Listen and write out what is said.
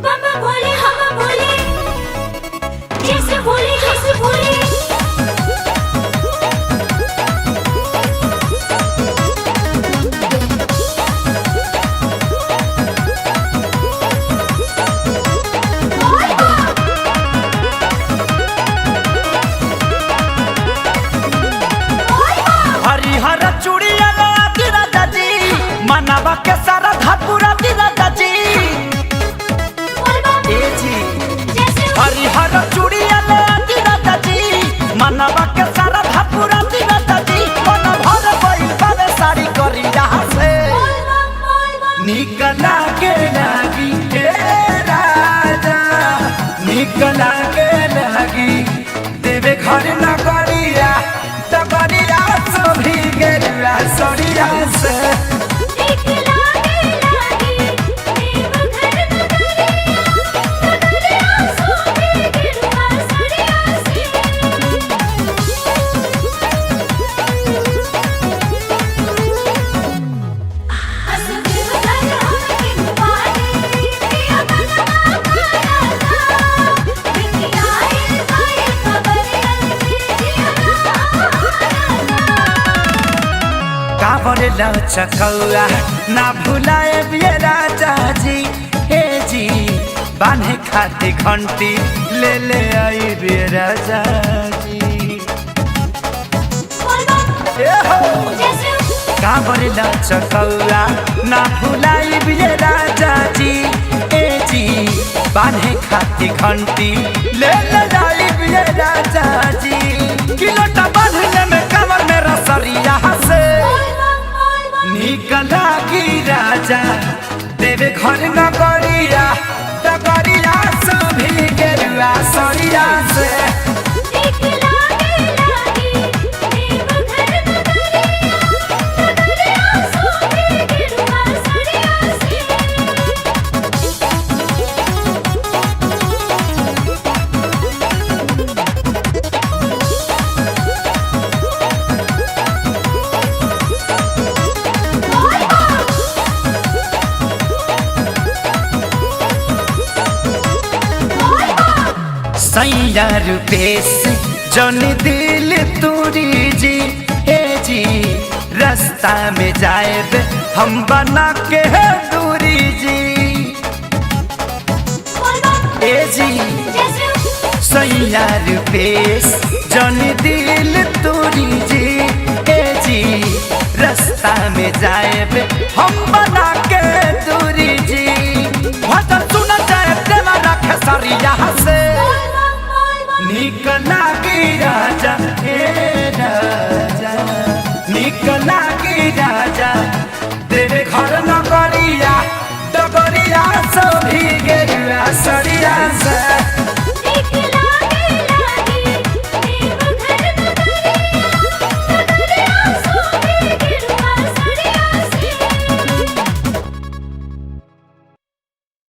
बाबा भोले हम भोले, जैसे भोले जैसे भोले। हरिहर चूड़िया राजा जी, मनावा के सारा धापुरा राजा जी। ए जी हरिहर चूड़िया राजा जी, मनावा के सारा धापुरा राजा जी। मन भर गइल बावे साड़ी करिया से, निकला के लागी ए राजा, निकला के लागी देवे घर न करिया तबरिया सभी गेरुआ सरिया से। कांवरे लचकौआ ना भुलाए बिये राजा जी। हे जी बांधे खाती घंटी ले ले आई बिये राजा जी। कांवरे लचकौआ ना भुलाए बिये राजा जी। हे जी बांधे खाती घंटी ले ले आई बिये राजा जी। किलोटा बांधने में कमर में रसरिया से, निकला की राजा देवे घर न करिया तकरिया सभी गेरुआ सरिया से। सैया रुपेश जन दिल तुरी जी। हे जी रास्ता में जाए हम बना के दूरी जी। ए जी सैया रुपेश जन दिल तुरी जी। हे जी रास्ता में जाए